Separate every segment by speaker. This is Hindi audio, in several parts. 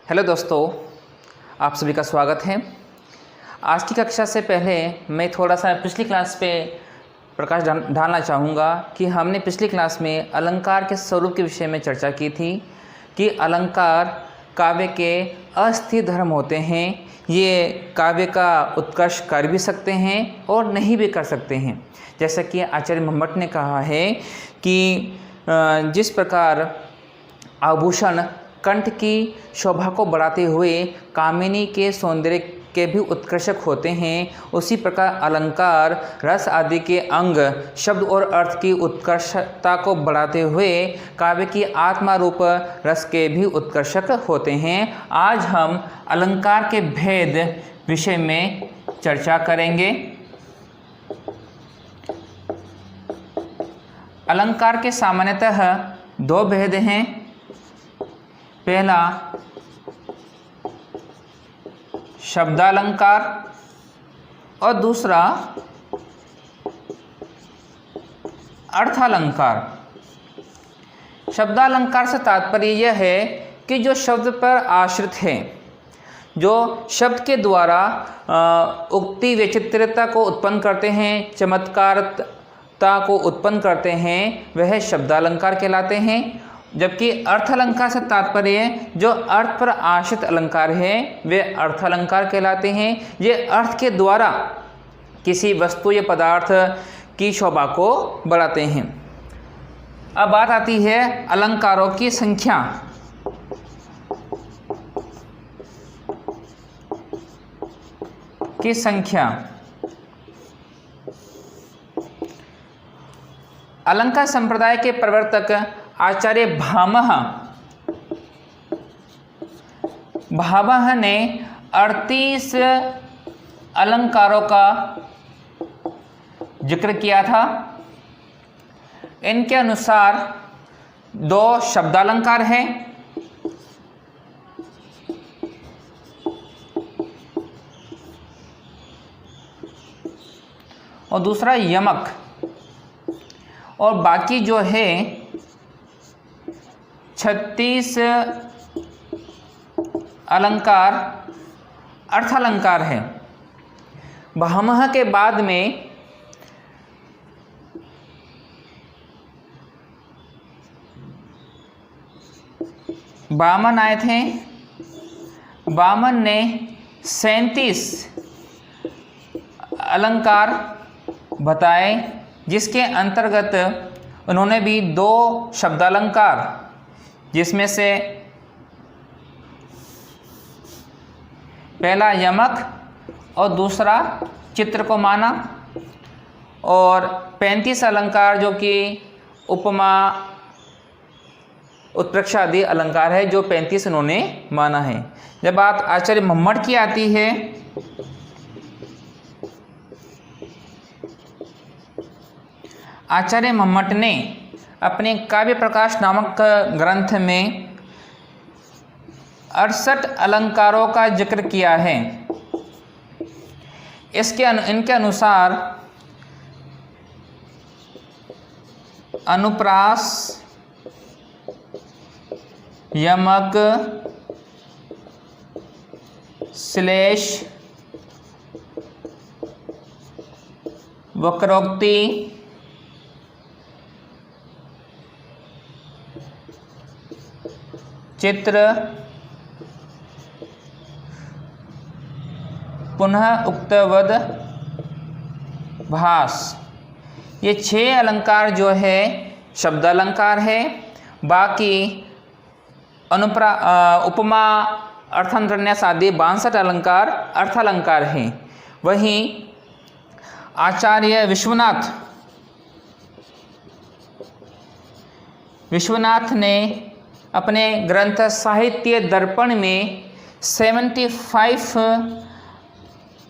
Speaker 1: हेलो दोस्तों, आप सभी का स्वागत है। आज की कक्षा से पहले मैं थोड़ा सा पिछली क्लास पे प्रकाश डालना चाहूँगा कि हमने पिछली क्लास में अलंकार के स्वरूप के विषय में चर्चा की थी कि अलंकार काव्य के अस्थिर धर्म होते हैं। ये काव्य का उत्कर्ष कर भी सकते हैं और नहीं भी कर सकते हैं। जैसा कि आचार्य मंमट ने कहा है कि जिस प्रकार आभूषण कंठ की शोभा को बढ़ाते हुए कामिनी के सौंदर्य के भी उत्कर्षक होते हैं, उसी प्रकार अलंकार रस आदि के अंग शब्द और अर्थ की उत्कर्षता को बढ़ाते हुए काव्य की आत्मा रूप रस के भी उत्कर्षक होते हैं। आज हम अलंकार के भेद विषय में चर्चा करेंगे। अलंकार के सामान्यतः दो भेद हैं। पहला शब्दालंकार और दूसरा अर्थालंकार। शब्दालंकार से तात्पर्य यह है कि जो शब्द पर आश्रित है, जो शब्द के द्वारा उक्ति वैचित्र्यता को उत्पन्न करते हैं, चमत्कारता को उत्पन्न करते हैं, वह शब्दालंकार कहलाते हैं। जबकि अर्थालंकार से तात्पर्य जो अर्थ पर आश्रित अलंकार है वे अर्थालंकार कहलाते हैं। ये अर्थ के द्वारा किसी वस्तु या पदार्थ की शोभा को बढ़ाते हैं। अब बात आती है अलंकारों की संख्या। अलंकार संप्रदाय के प्रवर्तक आचार्य भामह ने 38 अलंकारों का जिक्र किया था। इनके अनुसार 2 शब्दालंकार हैं और दूसरा यमक, और बाकी जो है 36 अलंकार अर्थालंकार है। भामह के बाद में वामन आए थे। वामन ने 37 अलंकार बताए, जिसके अंतर्गत उन्होंने भी 2 शब्दालंकार, जिसमें से पहला यमक और दूसरा चित्र को माना, और 35 अलंकार जो कि उपमा उत्प्रेक्षा आदि अलंकार है, जो 35 उन्होंने माना है। जब बात आचार्य मंमट की आती है, आचार्य मंमट ने अपने काव्य प्रकाश नामक ग्रंथ में 68 अलंकारों का जिक्र किया है। इनके अनुसार अनुप्रास, यमक, श्लेष, वक्रोक्ति, चित्र, पुनः उक्तवद, भास, ये 6 अलंकार जो है शब्दालंकार है। बाकी उपमा, अर्थान्वन्यास आदि 62 अलंकार अर्थालंकार हैं। वहीं आचार्य विश्वनाथ ने अपने ग्रंथ साहित्य दर्पण में 75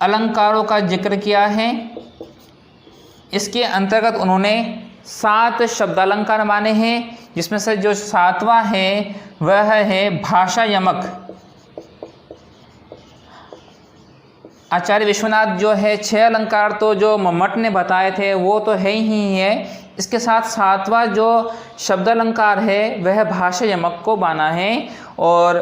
Speaker 1: अलंकारों का जिक्र किया है। इसके अंतर्गत उन्होंने 7 शब्दालंकार माने हैं, जिसमें से जो 7वां है वह है भाषा यमक। आचार्य विश्वनाथ जो है 6 अलंकार तो जो मंमट ने बताए थे वो तो है ही है, इसके साथ 7वां जो शब्दालंकार है वह भाषा यमक को माना है। और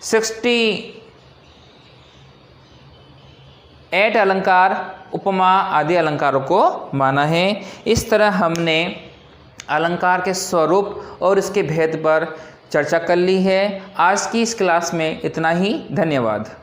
Speaker 1: 68 अलंकार, उपमा आदि अलंकारों को माना है। इस तरह हमने अलंकार के स्वरूप और इसके भेद पर चर्चा कर ली है। आज की इस क्लास में इतना ही। धन्यवाद।